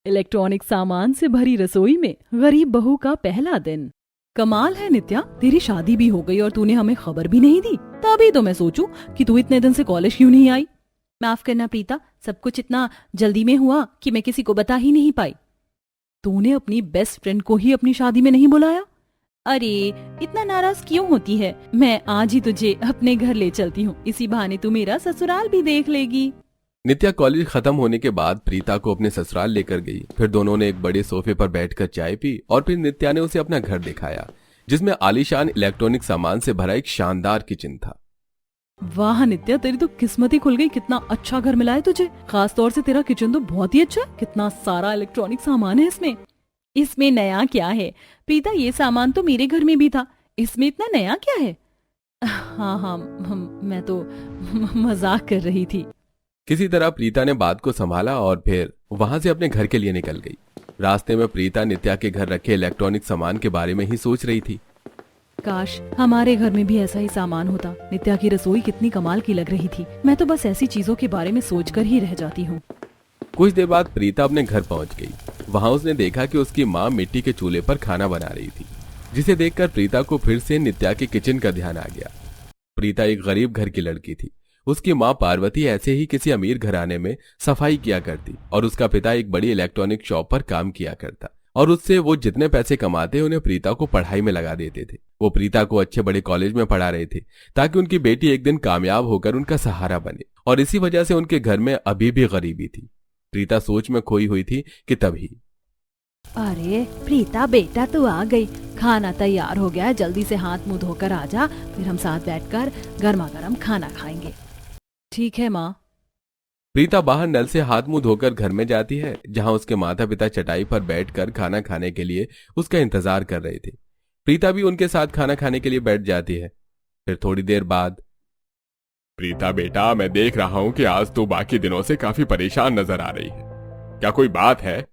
Electronic सामान से भरी रसोई में गरीब बहू का पहला दिन। कमाल है नित्या, तेरी शादी भी हो गई और तूने हमें खबर भी नहीं दी। तभी तो मैं सोचूं कि तू इतने दिन से कॉलेज क्यों नहीं आई। माफ करना प्रीता, सब कुछ इतना जल्दी में हुआ कि मैं किसी को बता ही नहीं पाई। तूने अपनी बेस्ट फ्रेंड को ही अपनी शादी में नहीं बुलाया? अरे इतना नाराज क्यों होती है? मैं आज ही तुझे अपने घर ले चलती हूँ, इसी बहाने तू मेरा ससुराल भी देख लेगी। नित्या कॉलेज खत्म होने के बाद प्रीता को अपने ससुराल लेकर गई। फिर दोनों ने एक बड़े सोफे पर बैठकर चाय पी और फिर नित्या ने उसे अपना घर दिखाया, जिसमें आलीशान इलेक्ट्रॉनिक सामान से भरा एक शानदार किचन था। वाह नित्या, तेरी तो किस्मत ही खुल गई। कितना अच्छा घर मिला है तुझे। खास तौर से तेरा किचन तो बहुत ही अच्छा है। कितना सारा इलेक्ट्रॉनिक सामान है इसमें। इसमें नया क्या है प्रीता? ये सामान तो मेरे घर में भी था, इसमें इतना नया क्या है? हाँ हाँ, मैं तो मजाक कर रही थी। किसी तरह प्रीता ने बात को संभाला और फिर वहां से अपने घर के लिए निकल गई। रास्ते में प्रीता नित्या के घर रखे इलेक्ट्रॉनिक सामान के बारे में ही सोच रही थी। काश हमारे घर में भी ऐसा ही सामान होता। नित्या की रसोई कितनी कमाल की लग रही थी। मैं तो बस ऐसी चीजों के बारे में सोचकर ही रह जाती हूँ। कुछ देर बाद प्रीता अपने घर पहुंच गई। वहां उसने देखा कि उसकी माँ मिट्टी के चूल्हे पर खाना बना रही थी, जिसे देखकर प्रीता को फिर से नित्या के किचन का ध्यान आ गया। प्रीता एक गरीब घर की लड़की थी। उसकी माँ पार्वती ऐसे ही किसी अमीर घराने में सफाई किया करती और उसका पिता एक बड़ी इलेक्ट्रॉनिक शॉप पर काम किया करता और उससे वो जितने पैसे कमाते उन्हें प्रीता को पढ़ाई में लगा देते थे। वो प्रीता को अच्छे बड़े कॉलेज में पढ़ा रहे थे ताकि उनकी बेटी एक दिन कामयाब होकर उनका सहारा बने, और इसी वजह से उनके घर में अभी भी गरीबी थी। प्रीता सोच में खोई हुई थी कि तभी अरे प्रीता बेटा, तू आ गई। खाना तैयार हो गया है, जल्दी से हाथ मुंह धोकर आ जा, फिर हम साथ बैठकर गर्मा गर्म खाना खाएंगे। ठीक है माँ। प्रीता बाहर नल से हाथ मुंह धोकर घर में जाती है, जहां उसके माता पिता चटाई पर बैठकर खाना खाने के लिए उसका इंतजार कर रहे थे। प्रीता भी उनके साथ खाना खाने के लिए बैठ जाती है। फिर थोड़ी देर बाद, प्रीता बेटा, मैं देख रहा हूँ कि आज तो बाकी दिनों से काफी परेशान नजर आ रही है। क्या कोई बात है?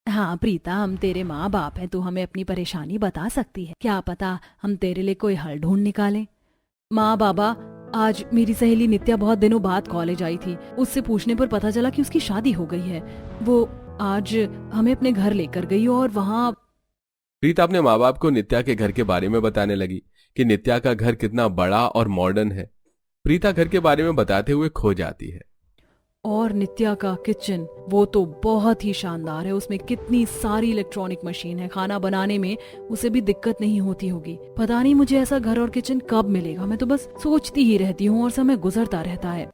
हाँ प्रीता, हम तेरे माँ बाप हैं, तू हमें अपनी परेशानी बता सकती है। क्या पता हम तेरे लिए कोई हल ढूंढ निकालें। माँ बाबा, आज मेरी सहेली नित्या बहुत दिनों बाद कॉलेज आई थी। उससे पूछने पर पता चला कि उसकी शादी हो गई है। वो आज हमें अपने घर लेकर गई और वहाँ प्रीता अपने माँ बाप को नित्या के घर के बारे में बताने लगी कि नित्या का घर कितना बड़ा और मॉडर्न है। प्रीता घर के बारे में बताते हुए खो जाती है। और नित्या का किचन, वो तो बहुत ही शानदार है। उसमें कितनी सारी इलेक्ट्रॉनिक मशीन है। खाना बनाने में उसे भी दिक्कत नहीं होती होगी। पता नहीं मुझे ऐसा घर और किचन कब मिलेगा। मैं तो बस सोचती ही रहती हूँ और समय गुजरता रहता है।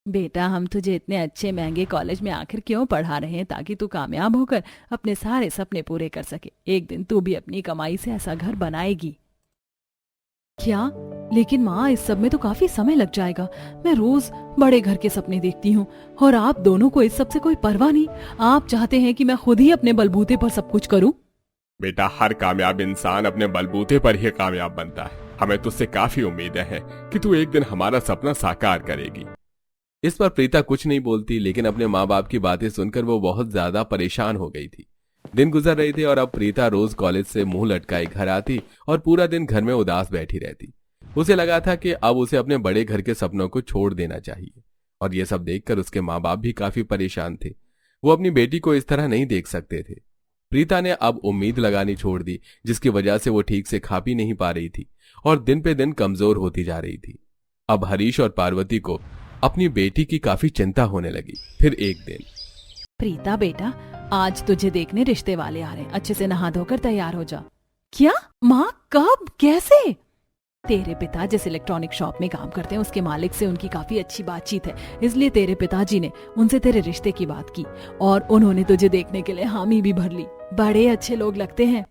बेटा, हम तुझे इतने अच्छे महंगे कॉलेज में आखिर क्यों पढ़ा रहे हैं? ताकि तू कामयाब होकर अपने सारे सपने पूरे कर सके। एक दिन तू भी अपनी कमाई से ऐसा घर बनाएगी। क्या? लेकिन माँ, इस सब में तो काफी समय लग जाएगा। मैं रोज बड़े घर के सपने देखती हूँ और आप दोनों को इस सब से कोई परवाह नहीं। आप चाहते हैं कि मैं खुद ही अपने बलबूते पर सब कुछ करूँ। बेटा, हर कामयाब इंसान अपने बलबूते पर ही कामयाब बनता है। हमें तुझसे काफी उम्मीदें हैं कि तू एक दिन हमारा सपना साकार करेगी। इस पर प्रीता कुछ नहीं बोलती, लेकिन अपने माँ बाप की बातें सुनकर वो बहुत ज्यादा परेशान हो गई थी। दिन गुजर रहे थे और अब प्रीता रोज कॉलेज से मुंह लटकाए घर आती और पूरा दिन घर में उदास बैठी रहती। उसे लगा था कि अब उसे अपने बड़े घर के सपनों को छोड़ देना चाहिए, और ये सब देखकर उसके माँ बाप भी काफी परेशान थे। वो अपनी बेटी को इस तरह नहीं देख सकते थे। प्रीता ने अब उम्मीद लगानी छोड़ दी, जिसकी वजह से वो ठीक से खा पी नहीं पा रही थी और दिन पे दिन कमजोर होती जा रही थी। अब हरीश और पार्वती को अपनी बेटी की काफी चिंता होने लगी। फिर एक दिन, प्रीता बेटा, आज तुझे देखने रिश्ते वाले आ रहे हैं। अच्छे से नहा धोकर तैयार हो जा। क्या माँ? कब? कैसे? तेरे पिता जिस इलेक्ट्रॉनिक शॉप में काम करते हैं, उसके मालिक से उनकी काफी अच्छी बातचीत है, इसलिए तेरे पिताजी ने उनसे तेरे रिश्ते की बात की और उन्होंने तुझे देखने के लिए हामी भी भर ली। बड़े अच्छे लोग लगते हैं।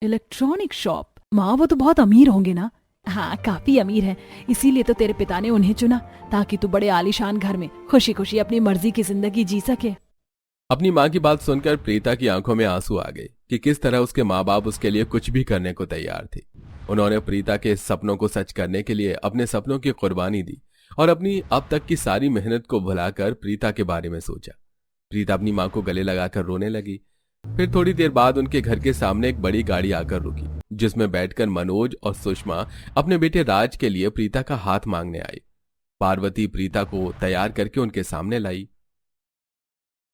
Electronic shop? माँ, वो तो बहुत अमीर होंगे ना? हाँ, काफी अमीर है, इसीलिए तो तेरे पिता ने उन्हें चुना, ताकि तू बड़े आलीशान घर में खुशी खुशी अपनी मर्जी की जिंदगी जी सके। अपनी माँ की बात सुनकर प्रीता की आंखों में आंसू आ गए कि किस तरह उसके माँ बाप उसके लिए कुछ भी करने को तैयार थे। उन्होंने प्रीता के सपनों को सच करने के लिए अपने सपनों की कुर्बानी दी और अपनी अब तक की सारी मेहनत को भुलाकर प्रीता के बारे में सोचा। प्रीता अपनी माँ को गले लगाकर रोने लगी। फिर थोड़ी देर बाद उनके घर के सामने एक बड़ी गाड़ी आकर रुकी, जिसमें बैठकर मनोज और सुषमा अपने बेटे राज के लिए प्रीता का हाथ मांगने आई। पार्वती प्रीता को तैयार करके उनके सामने लाई।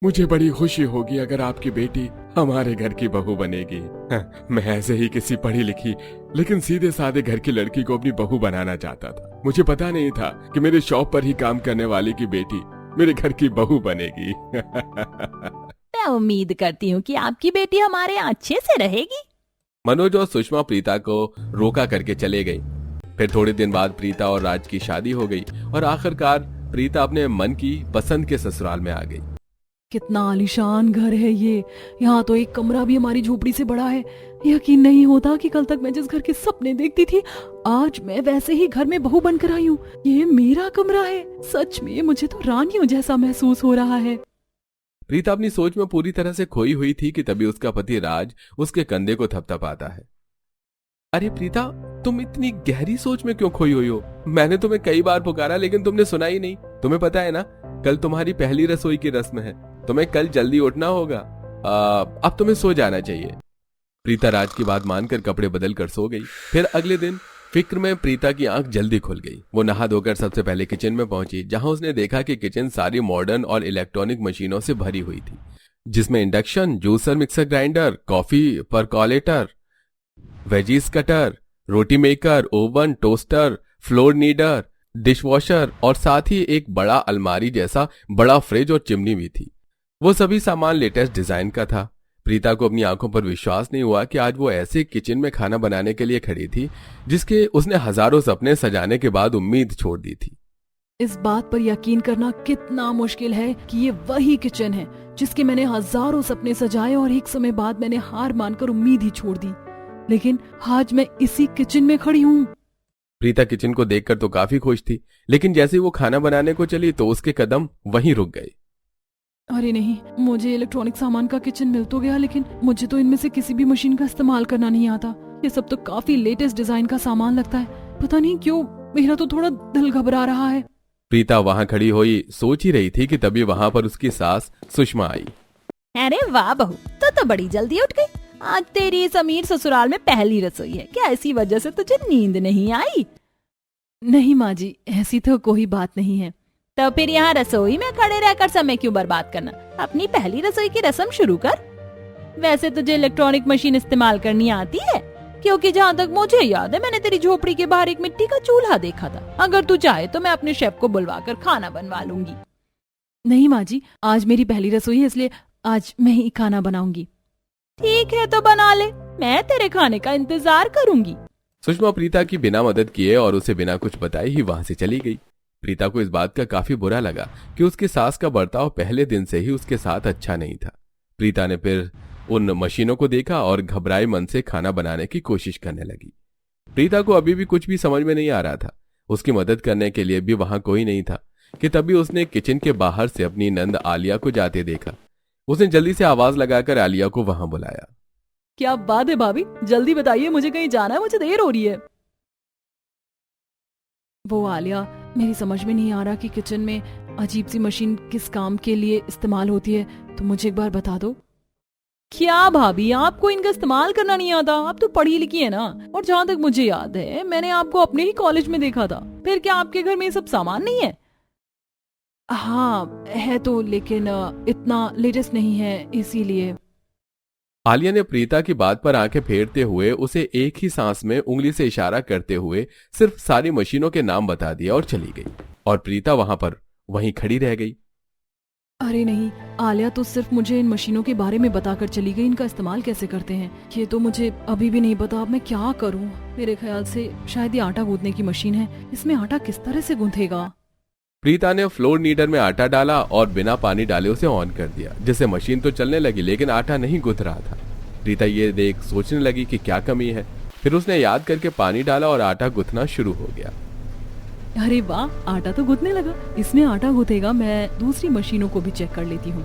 मुझे बड़ी खुशी होगी अगर आपकी बेटी हमारे घर की बहू बनेगी। हाँ, मैं ऐसे ही किसी पढ़ी लिखी लेकिन सीधे साधे घर की लड़की को अपनी बहू बनाना चाहता था। मुझे पता नहीं था कि मेरे शॉप पर ही काम करने वाली की बेटी मेरे घर की बहू बनेगी। मैं उम्मीद करती हूँ कि आपकी बेटी हमारे यहाँ अच्छे से रहेगी। मनोज और सुषमा प्रीता को रोका करके चले गई। फिर थोड़े दिन बाद प्रीता और राज की शादी हो गई और आखिरकार प्रीता अपने मन की पसंद के ससुराल में आ गई। कितना आलीशान घर है ये। यहाँ तो एक कमरा भी हमारी झोपड़ी से बड़ा है। यकीन नहीं होता कि कल तक मैं जिस घर के सपने देखती थी आज मैं वैसे ही घर में बहू बनकर आई हूँ। ये मेरा कमरा है। सच में मुझे तो रानियों जैसा महसूस हो रहा है। प्रीता अपनी सोच में पूरी तरह से खोई हुई थी कि तभी उसका पति राज उसके कंधे को थपथपाता है। अरे प्रीता, तुम इतनी गहरी सोच में क्यों खोई हुई हो? मैंने तुम्हें कई बार पुकारा लेकिन तुमने सुना ही नहीं। तुम्हें पता है ना, कल तुम्हारी पहली रसोई की रस्म है। तुम्हें कल जल्दी उठना होगा। अब तुम्हें सो जाना चाहिए। प्रीता राज की बात मानकर कपड़े बदल कर सो गई। फिर अगले दिन फिक्र में प्रीता की आंख जल्दी खुल गई। वो नहा धोकर सबसे पहले किचन में पहुंची, जहां उसने देखा कि किचन सारी मॉडर्न और इलेक्ट्रॉनिक मशीनों से भरी हुई थी, जिसमें induction, juicer, mixer grinder, coffee percolator, veggies cutter, roti maker, oven, toaster, flour kneader, dishwasher और साथ ही एक बड़ा अलमारी जैसा बड़ा फ्रिज और चिमनी भी थी। वो सभी सामान लेटेस्ट डिजाइन का था। प्रीता को अपनी आंखों पर विश्वास नहीं हुआ कि आज वो ऐसे किचन में खाना बनाने के लिए खड़ी थी जिसके उसने हजारों सपने सजाने के बाद उम्मीद छोड़ दी थी। इस बात पर यकीन करना कितना मुश्किल है कि ये वही किचन है जिसके मैंने हजारों सपने सजाए और एक समय बाद मैंने हार मानकर उम्मीद ही छोड़ दी। लेकिन आज मैं इसी किचन में खड़ी हूँ। प्रीता किचन को देखकर तो काफी खुश थी, लेकिन जैसे ही वो खाना बनाने को चली तो उसके कदम वहीं रुक गए। अरे नहीं, मुझे इलेक्ट्रॉनिक सामान का किचन मिल तो गया लेकिन मुझे तो इनमें से किसी भी मशीन का इस्तेमाल करना नहीं आता। ये सब तो काफी लेटेस्ट डिजाइन का सामान लगता है। पता नहीं क्यों मेरा तो थोड़ा दिल घबरा रहा है। प्रीता वहां खड़ी हुई सोच ही रही थी कि तभी वहां पर उसकी सास सुषमा आई। अरे वाह बहू, तो बड़ी जल्दी उठ गई। आज तेरी इस अमीर ससुराल में पहली रसोई है क्या? इसी वजह से तुझे नींद नहीं आई? नहीं माँ जी, ऐसी तो कोई बात नहीं है। तो फिर यहाँ रसोई में खड़े रहकर समय क्यों बर्बाद करना? अपनी पहली रसोई की रस्म शुरू कर। वैसे तुझे इलेक्ट्रॉनिक मशीन इस्तेमाल करनी आती है? क्योंकि जहाँ तक मुझे याद है मैंने तेरी झोपड़ी के बाहर एक मिट्टी का चूल्हा देखा था। अगर तू चाहे तो मैं अपने शेफ को बुलवाकर खाना बनवा लूंगी। नहीं माँ जी, आज मेरी पहली रसोई है इसलिए आज मैं ही खाना बनाऊंगी। ठीक है तो बना ले, मैं तेरे खाने का इंतजार करूंगी। सुषमा प्रीता की बिना मदद किए और उसे बिना कुछ बताए ही वहां से चली गई। प्रीता को इस बात का काफी बुरा लगा कि उसकी सास का बर्ताव पहले दिन से ही उसके साथ अच्छा नहीं था। प्रीता ने फिर उन मशीनों को देखा और घबराए मन से खाना बनाने की कोशिश करने लगी। प्रीता को अभी भी कुछ भी समझ में नहीं आ रहा था। उसकी मदद करने के लिए भी वहां कोई नहीं था कि तभी उसने किचन के बाहर से अपनी नंद आलिया को जाते देखा। उसने जल्दी से आवाज लगाकर आलिया को वहां बुलाया। क्या बात है भाभी, जल्दी बताइए, मुझे कहीं जाना है, मुझे देर हो रही है। वो आलिया, मेरी समझ में नहीं आ रहा कि किचन में अजीब सी मशीन किस काम के लिए इस्तेमाल होती है, तो मुझे एक बार बता दो। क्या भाभी, आपको इनका इस्तेमाल करना नहीं आता? आप तो पढ़ी लिखी है ना। और जहाँ तक मुझे याद है मैंने आपको अपने ही कॉलेज में देखा था। फिर क्या आपके घर में ये सब सामान नहीं है? हाँ है तो, लेकिन इतना लेटेस्ट नहीं है, इसीलिए। आलिया ने प्रीता की बात पर आंखें फेरते हुए उसे एक ही सांस में उंगली से इशारा करते हुए सिर्फ सारी मशीनों के नाम बता दिया और चली गई। और प्रीता वहां पर वहीं खड़ी रह गई। अरे नहीं, आलिया तो सिर्फ मुझे इन मशीनों के बारे में बताकर चली गई। इनका इस्तेमाल कैसे करते हैं ये तो मुझे अभी भी नहीं पता। अब मैं क्या करूं? मेरे ख्याल से शायद ये आटा गूंथने की मशीन है। इसमें आटा किस तरह से गूंथेगा? प्रीता ने फ्लोर नीडर में आटा डाला और बिना पानी डाले उसे ऑन कर दिया, जिससे मशीन तो चलने लगी लेकिन आटा नहीं गूंथ रहा था। प्रीता ये देख सोचने लगी कि क्या कमी है। फिर उसने याद करके पानी डाला और आटा गूंथना शुरू हो गया। अरे वाह, आटा तो गूंथने लगा। इसमें आटा गूंथेगा। मैं दूसरी मशीनों को भी चेक कर लेती हूँ।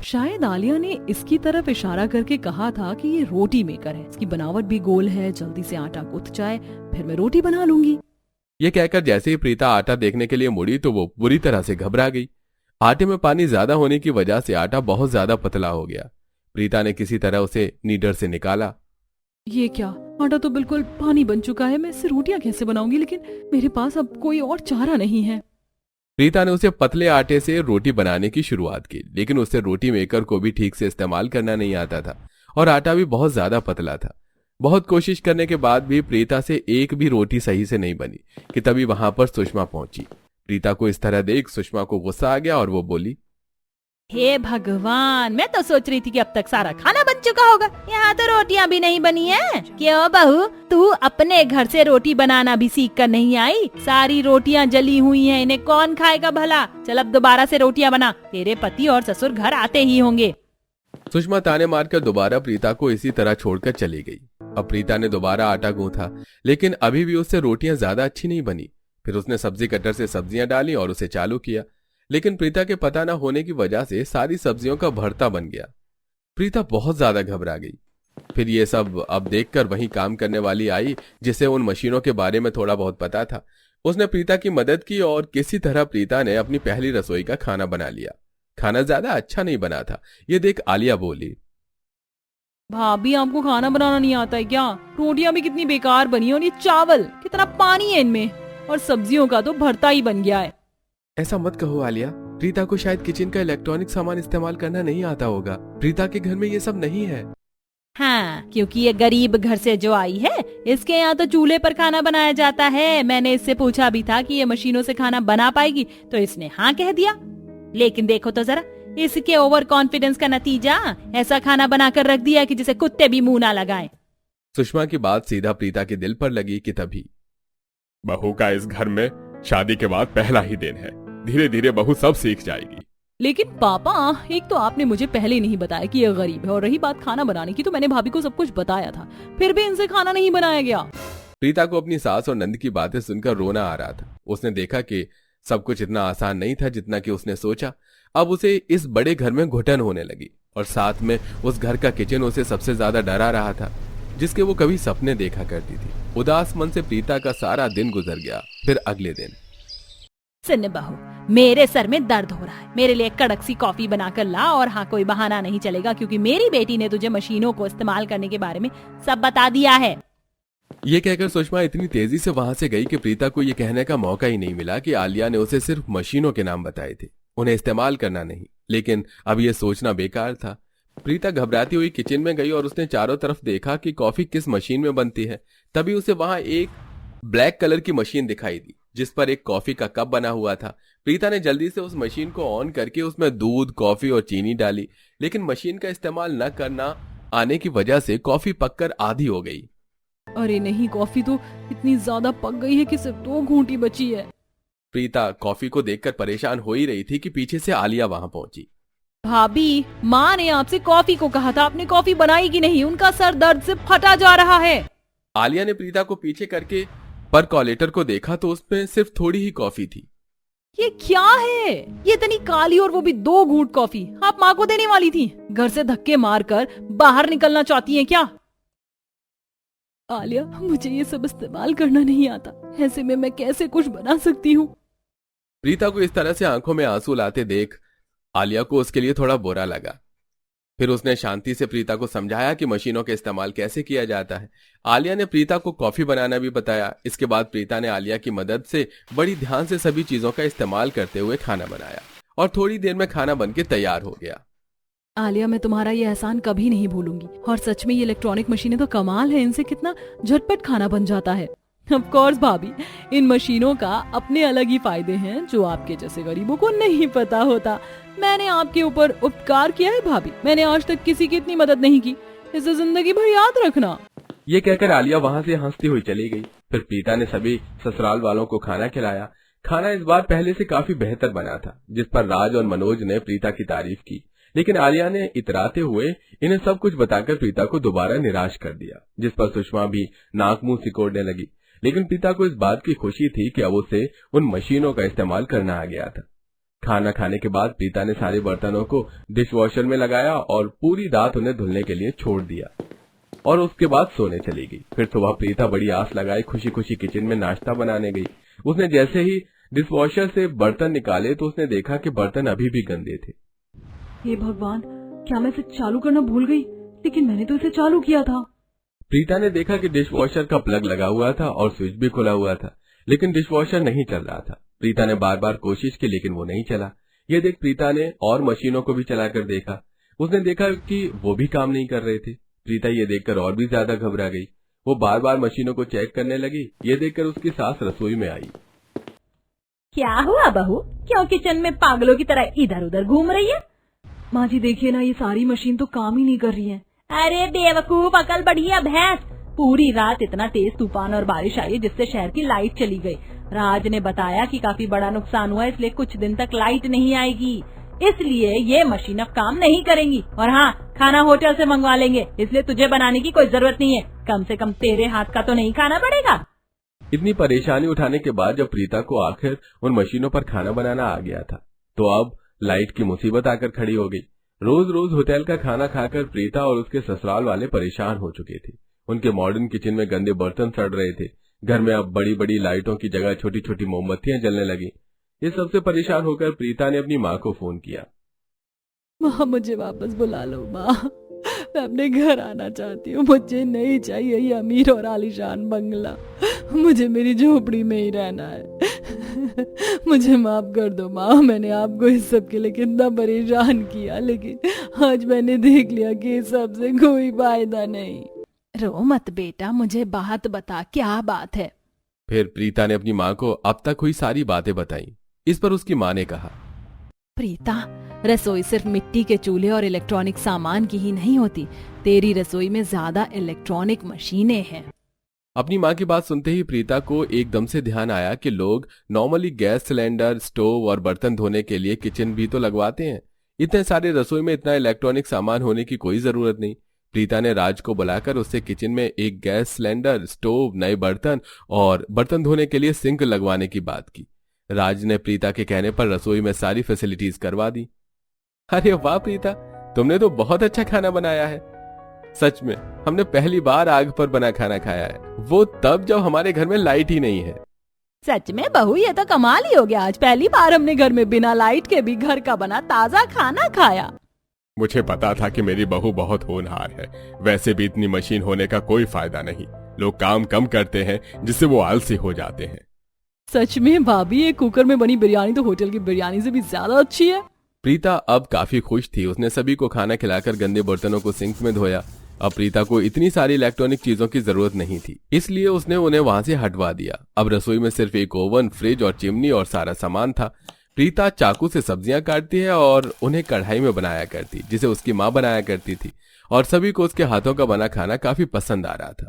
शायद आलिया ने इसकी तरफ इशारा करके कहा था कि ये रोटी मेकर है, इसकी बनावट भी गोल है, जल्दी से आटा गूंथ जाए फिर मैं रोटी बना लूंगी। ये कहकर जैसे ही प्रीता आटा देखने के लिए मुड़ी तो वो बुरी तरह से घबरा गई। आटे में पानी ज्यादा होने की वजह से आटा बहुत ज्यादा पतला हो गया। प्रीता ने किसी तरह उसे नीडर से निकाला। ये क्या, आटा तो बिल्कुल पानी बन चुका है। मैं इससे रोटियां कैसे बनाऊंगी? लेकिन मेरे पास अब कोई और चारा नहीं है। प्रीता ने उसे पतले आटे से रोटी बनाने की शुरुआत की, लेकिन उससे रोटी मेकर को भी ठीक से इस्तेमाल करना नहीं आता था और आटा भी बहुत ज्यादा पतला था। बहुत कोशिश करने के बाद भी प्रीता से एक भी रोटी सही से नहीं बनी कि तभी वहां पर सुषमा पहुंची। प्रीता को इस तरह देख सुषमा को गुस्सा आ गया और वो बोली, हे भगवान, मैं तो सोच रही थी कि अब तक सारा खाना बन चुका होगा, यहाँ तो रोटियाँ भी नहीं बनी है। क्यों बहू, तू अपने घर से रोटी बनाना भी सीख कर नहीं आई? सारी रोटियाँ जली हुई हैं, इन्हें कौन खाएगा भला? चल अब दोबारा से रोटियाँ बना, तेरे पति और ससुर घर आते ही होंगे। सुषमा ताने मारकर दोबारा प्रीता को इसी तरह छोड़कर चली गई। अब प्रीता ने दोबारा आटा गूंथा, लेकिन अभी भी उससे रोटियां ज्यादा अच्छी नहीं बनी। फिर उसने सब्जी कटर से सब्जियां डाली और उसे चालू किया, लेकिन प्रीता के पता न होने की वजह से सारी सब्जियों का भरता बन गया। प्रीता बहुत ज्यादा घबरा गई। फिर ये सब अब देखकर वहीं काम करने वाली आई, जिसे उन मशीनों के बारे में थोड़ा बहुत पता था। उसने प्रीता की मदद की और किसी तरह प्रीता ने अपनी पहली रसोई का खाना बना लिया। खाना ज्यादा अच्छा नहीं बना था। ये देख आलिया बोली, भाभी आपको खाना बनाना नहीं आता है क्या? रोटियां भी कितनी बेकार बनी है और ये चावल कितना पानी है इनमें, और सब्जियों का तो भरता ही बन गया है। ऐसा मत कहो आलिया, प्रीता को शायद किचन का इलेक्ट्रॉनिक सामान इस्तेमाल करना नहीं आता होगा। प्रीता के घर में ये सब नहीं है। हाँ, क्योंकि ये गरीब घर से जो आई है, इसके यहाँ तो चूल्हे पर खाना बनाया जाता है। मैंने इससे पूछा भी था कि ये मशीनों से खाना बना पाएगी, तो इसने हाँ कह दिया। लेकिन देखो तो जरा, इसके ओवर कॉन्फिडेंस का नतीजा, ऐसा खाना बनाकर रख दिया कि जिसे कुत्ते भी मुंह ना लगाएं। सुषमा की बात सीधा प्रीता के दिल पर लगी कि तभी, बहू का इस घर में शादी के बाद पहला ही दिन है, धीरे धीरे बहू सब सीख जाएगी। लेकिन पापा, एक तो आपने मुझे पहले नहीं बताया कि ये गरीब है, और रही बात खाना बनाने की, तो मैंने भाभी को सब कुछ बताया था, फिर भी इनसे खाना नहीं बनाया गया। प्रीता को अपनी सास और नंद की बातें सुनकर रोना आ रहा था। उसने देखा कि सब कुछ इतना आसान नहीं था जितना कि उसने सोचा। अब उसे इस बड़े घर में घुटन होने लगी, और साथ में उस घर का किचन उसे सबसे ज्यादा डरा रहा था, जिसके वो कभी सपने देखा करती थी। उदास मन से प्रीता का सारा दिन गुजर गया। फिर अगले दिन, सुन बहू, मेरे सर में दर्द हो रहा है, मेरे लिए कड़क सी कॉफी बनाकर ला। और हाँ, कोई बहाना नहीं चलेगा, क्योंकि मेरी बेटी ने तुझे मशीनों को इस्तेमाल करने के बारे में सब बता दिया है। ये कहकर सुषमा इतनी तेजी से वहां से गई कि प्रीता को ये कहने का मौका ही नहीं मिला कि आलिया ने उसे सिर्फ मशीनों के नाम बताए थे, उन्हें इस्तेमाल करना नहीं। लेकिन अब ये सोचना बेकार था। प्रीता घबराती हुई किचन में गई और उसने चारों तरफ देखा कि कॉफी किस मशीन में बनती है। तभी उसे वहां एक ब्लैक कलर की मशीन दिखाई दी, जिस पर एक कॉफी का कप बना हुआ था। प्रीता ने जल्दी से उस मशीन को ऑन करके उसमें दूध, कॉफी और चीनी डाली, लेकिन मशीन का इस्तेमाल न करना आने की वजह से कॉफी पककर आधी हो गई। अरे नहीं, कॉफी तो इतनी ज्यादा पक गई है कि सिर्फ 2 घूंटी बची है। प्रीता कॉफी को देखकर परेशान हो ही रही थी कि पीछे से आलिया वहां पहुंची। भाभी, माँ ने आपसे कॉफी को कहा था, आपने कॉफी बनाई कि नहीं? उनका सर दर्द से फटा जा रहा है। आलिया ने प्रीता को पीछे करके परकोलेटर को देखा तो उसमें सिर्फ थोड़ी ही कॉफी थी। ये क्या है? ये इतनी काली, और वो भी 2 घूंट कॉफी आप माँ को देने वाली थी? घर से धक्के मारकर बाहर निकलना चाहती हैं क्या? आलिया, मुझे ये सब इस्तेमाल करना नहीं आता, ऐसे में मैं कैसे कुछ बना सकती हूँ? प्रीता को इस तरह से आंखों में आंसू लाते देख आलिया को उसके लिए थोड़ा बुरा लगा। फिर उसने शांति से प्रीता को समझाया कि मशीनों का इस्तेमाल कैसे किया जाता है। आलिया ने प्रीता को कॉफी बनाना भी बताया। इसके बाद प्रीता ने आलिया की मदद से बड़ी ध्यान से सभी चीजों का इस्तेमाल करते हुए खाना बनाया, और थोड़ी देर में खाना बनके तैयार हो गया। आलिया, मैं तुम्हारा ये एहसान कभी नहीं भूलूंगी, और सच में ये इलेक्ट्रॉनिक मशीनें तो कमाल है, इनसे कितना झटपट खाना बन जाता है। ऑफ कोर्स भाभी, इन मशीनों का अपने अलग ही फायदे हैं जो आपके जैसे गरीबों को नहीं पता होता। मैंने आपके ऊपर उपकार किया है भाभी, मैंने आज तक किसी की इतनी मदद नहीं की, इसे जिंदगी भर याद रखना। ये कहकर आलिया वहां से हंसती हुई चली गई। फिर प्रीता ने सभी ससुराल वालों को खाना खिलाया। खाना इस बार पहले से काफी बेहतर बना था, जिस पर राज और मनोज ने प्रीता की तारीफ की। लेकिन आलिया ने इतराते हुए इन्हें सब कुछ बताकर प्रीता को दोबारा निराश कर दिया, जिस पर सुषमा भी नाक मुंह सिकोड़ने लगी। लेकिन प्रीता को इस बात की खुशी थी कि अब उसे उन मशीनों का इस्तेमाल करना आ गया था। खाना खाने के बाद प्रीता ने सारे बर्तनों को डिश वॉशर में लगाया और पूरी रात उन्हें धुलने के लिए छोड़ दिया, और उसके बाद सोने चली गई। फिर सुबह प्रीता बड़ी आस लगाए खुशी खुशी किचन में नाश्ता बनाने गई। उसने जैसे ही डिश वॉशर से बर्तन निकाले तो उसने देखा कि बर्तन अभी भी गंदे थे। हे भगवान, क्या मैं इसे चालू करना भूल गई? लेकिन मैंने तो इसे चालू किया था। प्रीता ने देखा कि डिश वॉशर का प्लग लगा हुआ था और स्विच भी खुला हुआ था, लेकिन डिश वॉशर नहीं चल रहा था। प्रीता ने बार बार कोशिश की लेकिन वो नहीं चला। यह देख प्रीता ने और मशीनों को भी चलाकर देखा। उसने देखा कि वो भी काम नहीं कर रहे थे। प्रीता ये देखकर और भी ज्यादा घबरा गई। वो बार बार मशीनों को चेक करने लगी। ये देखकर उसकी सास रसोई में आई। क्या हुआ बहू, क्यों किचन में पागलों की तरह इधर उधर घूम रही है? माँ जी देखिए ना, ये सारी मशीन तो काम ही नहीं कर रही है। अरे बेवकूफ, अकल बढ़िया भैंस। पूरी रात इतना तेज तूफान और बारिश आई जिससे शहर की लाइट चली गई। राज ने बताया कि काफी बड़ा नुकसान हुआ, इसलिए कुछ दिन तक लाइट नहीं आएगी। इसलिए ये मशीन अब काम नहीं करेंगी। और हाँ, खाना होटल से मंगवा लेंगे, इसलिए तुझे बनाने की कोई जरूरत नहीं है। कम से कम तेरे हाथ का तो नहीं खाना पड़ेगा। इतनी परेशानी उठाने के बाद जब प्रीता को आखिर उन मशीनों पर खाना बनाना आ गया था तो अब लाइट की मुसीबत आकर खड़ी हो गई। रोज रोज होटल का खाना खाकर प्रीता और उसके ससुराल वाले परेशान हो चुके थे। उनके मॉडर्न किचन में गंदे बर्तन सड़ रहे थे। घर में अब बड़ी बड़ी लाइटों की जगह छोटी छोटी मोमबत्तियां जलने लगी। ये सबसे परेशान होकर प्रीता ने अपनी माँ को फोन किया। माँ मुझे वापस बुला लो माँ, मैं अपने घर आना चाहती हूँ। मुझे नहीं चाहिए ये अमीर और आलीशान बंगला, मुझे मेरी झोपड़ी में ही रहना है। मुझे माफ कर दो माँ, मैंने आपको इस सब के लिए कितना परेशान किया, लेकिन आज मैंने देख लिया कि इस सब से कोई फायदा नहीं। रो मत बेटा, मुझे बात बता, क्या बात है? फिर प्रीता ने अपनी माँ को अब तक हुई सारी बातें बताई। इस पर उसकी माँ ने कहा, प्रीता, रसोई सिर्फ मिट्टी के चूल्हे और इलेक्ट्रॉनिक सामान की ही नहीं होती। तेरी रसोई में ज्यादा इलेक्ट्रॉनिक मशीनें हैं। अपनी माँ की बात सुनते ही प्रीता को एकदम से ध्यान आया कि लोग नॉर्मली गैस सिलेंडर, स्टोव और बर्तन धोने के लिए किचन भी तो लगवाते हैं। इतने सारे रसोई में इतना इलेक्ट्रॉनिक सामान होने की कोई जरूरत नहीं। प्रीता ने राज को बुलाकर उससे किचन में एक गैस सिलेंडर, स्टोव, नए बर्तन और बर्तन धोने के लिए सिंक लगवाने की बात की। राज ने प्रीता के कहने पर रसोई में सारी फैसिलिटीज करवा दी। अरे वाह प्रीता, तुमने तो बहुत अच्छा खाना बनाया है। सच में हमने पहली बार आग पर बना खाना खाया है, वो तब जब हमारे घर में लाइट ही नहीं है। सच में बहू, ये तो कमाल ही हो गया। आज पहली बार हमने घर में बिना लाइट के भी घर का बना ताजा खाना खाया। मुझे पता था कि मेरी बहू बहुत होनहार है। वैसे भी इतनी मशीन होने का कोई फायदा नहीं। लोग काम कम करते हैं जिससे वो आलसी हो जाते हैं। सच में भाभी, ये कुकर में बनी बिरयानी तो होटल की बिरयानी से भी ज्यादा अच्छी है। प्रीता अब काफी खुश थी। उसने सभी को खाना खिलाकर गंदे बर्तनों को सिंक में धोया। अब प्रीता को इतनी सारी इलेक्ट्रॉनिक चीजों की जरूरत नहीं थी, इसलिए उसने उन्हें वहां से हटवा दिया। अब रसोई में सिर्फ एक ओवन, फ्रिज और चिमनी और सारा सामान था। प्रीता चाकू से सब्जियां काटती है और उन्हें कढ़ाई में बनाया करती, जिसे उसकी माँ बनाया करती थी, और सभी को उसके हाथों का बना खाना काफी पसंद आ रहा था।